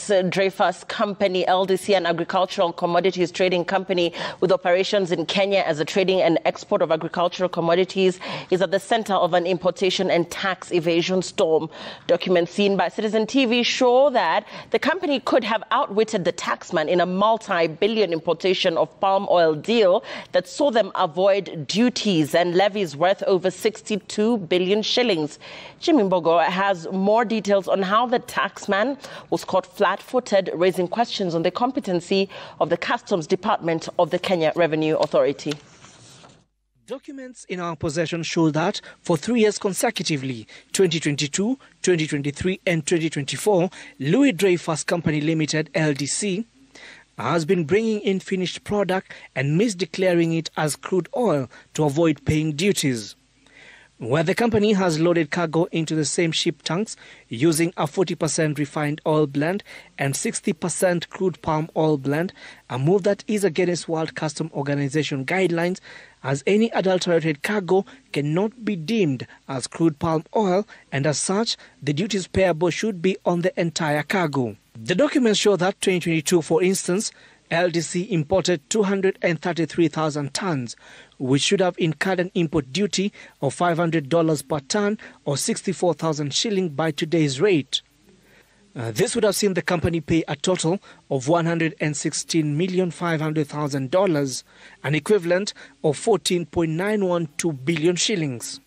Dreyfus Company, LDC, an agricultural commodities trading company with operations in Kenya as a trading and export of agricultural commodities, is at the center of an importation and tax evasion storm. Documents seen by Citizen TV show that the company could have outwitted the taxman in a multi-billion importation of palm oil deal that saw them avoid duties and levies worth over 62 billion shillings. Jimmy Mbogo has more details on how the taxman was caught flat-footed, raising questions on the competency of the Customs Department of the Kenya Revenue Authority. Documents in our possession show that for 3 years consecutively, 2022, 2023 and 2024, Louis Dreyfus Company Limited, LDC, has been bringing in finished product and misdeclaring it as crude oil to avoid paying duties. Where the company has loaded cargo into the same ship tanks using a 40% refined oil blend and 60% crude palm oil blend, a move that is against World Customs Organization guidelines, as any adulterated cargo cannot be deemed as crude palm oil, and as such, the duties payable should be on the entire cargo. The documents show that 2022, for instance, LDC imported 233,000 tons, which should have incurred an import duty of $500 per ton or 64,000 shilling by today's rate. This would have seen the company pay a total of $116,500,000, an equivalent of 14.912 billion shillings.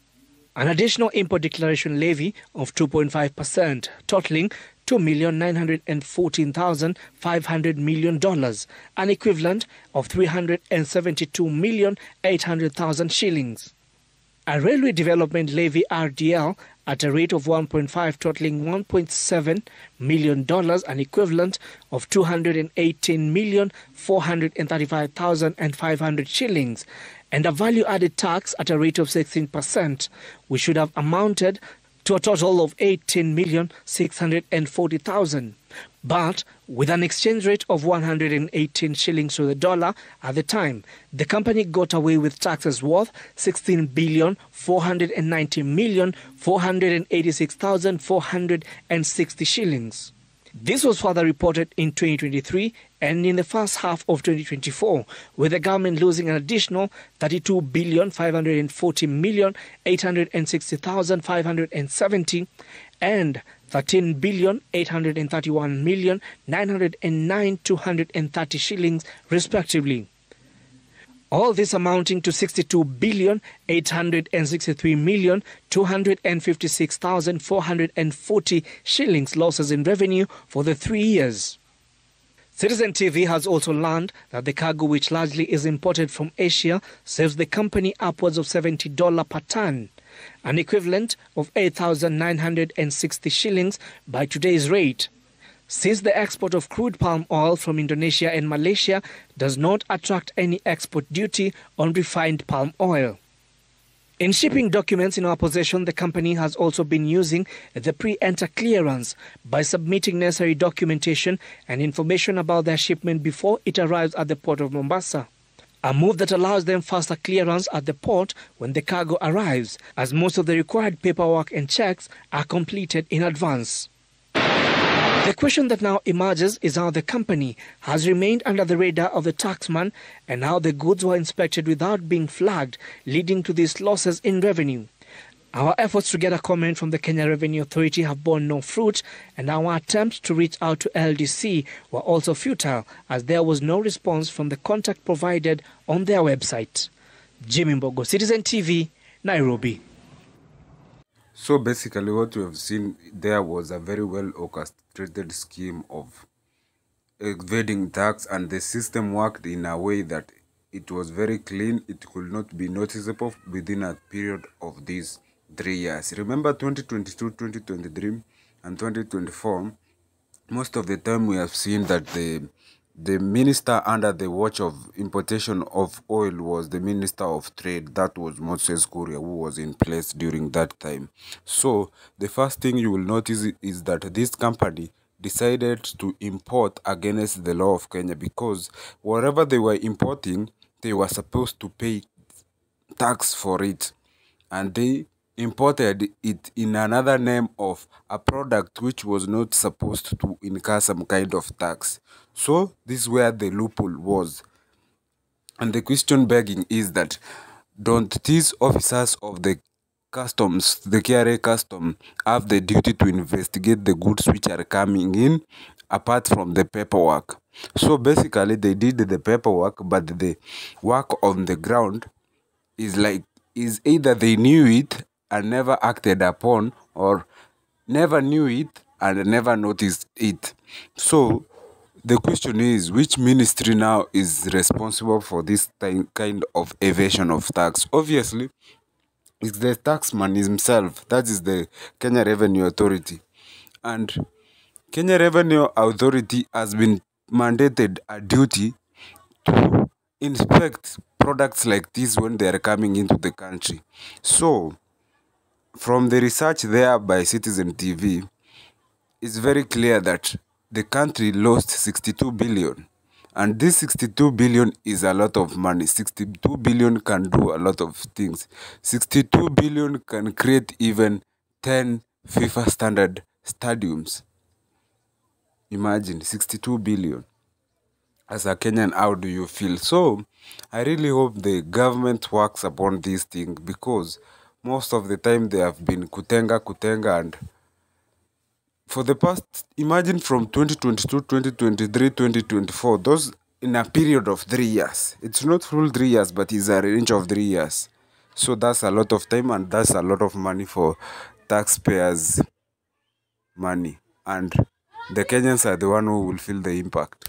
An additional import declaration levy of 2.5%, totaling $2,914,500 million, an equivalent of 372,800,000 shillings. A railway development levy RDL at a rate of 1.5, totaling $1.7 million, an equivalent of 218,435,500 shillings, and a value-added tax at a rate of 16%, which should have amounted to a total of 18,640,000. But with an exchange rate of 118 shillings to the dollar at the time, the company got away with taxes worth 16,490,486,460 shillings. This was further reported in 2023 and in the first half of 2024, with the government losing an additional 32,540,860,570 and 13,831,909,230 shillings, respectively. All this amounting to 62,863,256,440 shillings losses in revenue for the 3 years. Citizen TV has also learned that the cargo, which largely is imported from Asia, saves the company upwards of $70 per ton, an equivalent of 8,960 shillings by today's rate. Since the export of crude palm oil from Indonesia and Malaysia does not attract any export duty on refined palm oil. In shipping documents in our possession, the company has also been using the pre-enter clearance by submitting necessary documentation and information about their shipment before it arrives at the port of Mombasa. A move that allows them faster clearance at the port when the cargo arrives, as most of the required paperwork and checks are completed in advance. The question that now emerges is how the company has remained under the radar of the taxman and how the goods were inspected without being flagged, leading to these losses in revenue. Our efforts to get a comment from the Kenya Revenue Authority have borne no fruit, and our attempts to reach out to LDC were also futile, as there was no response from the contact provided on their website. Jimmy Mbogo, Citizen TV, Nairobi. So basically what we have seen there was a very well orchestrated scheme of evading tax, and the system worked in a way that it was very clean. It could not be noticeable within a period of these 3 years. Remember 2022, 2023 and 2024, most of the time we have seen that the minister under the watch of importation of oil was the Minister of Trade. That was Moses Kuria, who was in place during that time. So the first thing you will notice is that this company decided to import against the law of Kenya, because whatever they were importing, they were supposed to pay tax for it, and they imported it in another name of a product which was not supposed to incur some kind of tax. So this is where the loophole was. And the question begging is that, don't these officers of the customs, the KRA custom, have the duty to investigate the goods which are coming in apart from the paperwork? So basically they did the paperwork, but the work on the ground is either they knew it and never acted upon, or never knew it and never noticed it. So the question is, which ministry now is responsible for this kind of evasion of tax? Obviously, it's the taxman himself. That is the Kenya Revenue Authority. And Kenya Revenue Authority has been mandated a duty to inspect products like this when they are coming into the country. So, from the research there by Citizen TV, it's very clear that the country lost 62 billion. And this 62 billion is a lot of money. 62 billion can do a lot of things. 62 billion can create even 10 FIFA standard stadiums. Imagine 62 billion. As a Kenyan, how do you feel? So, I really hope the government works upon this thing, because most of the time they have been kutenga, and for the past, imagine from 2022, 2023, 2024, those in a period of 3 years. It's not full 3 years, but it's a range of 3 years. So that's a lot of time, and that's a lot of money for taxpayers' money. And the Kenyans are the one who will feel the impact.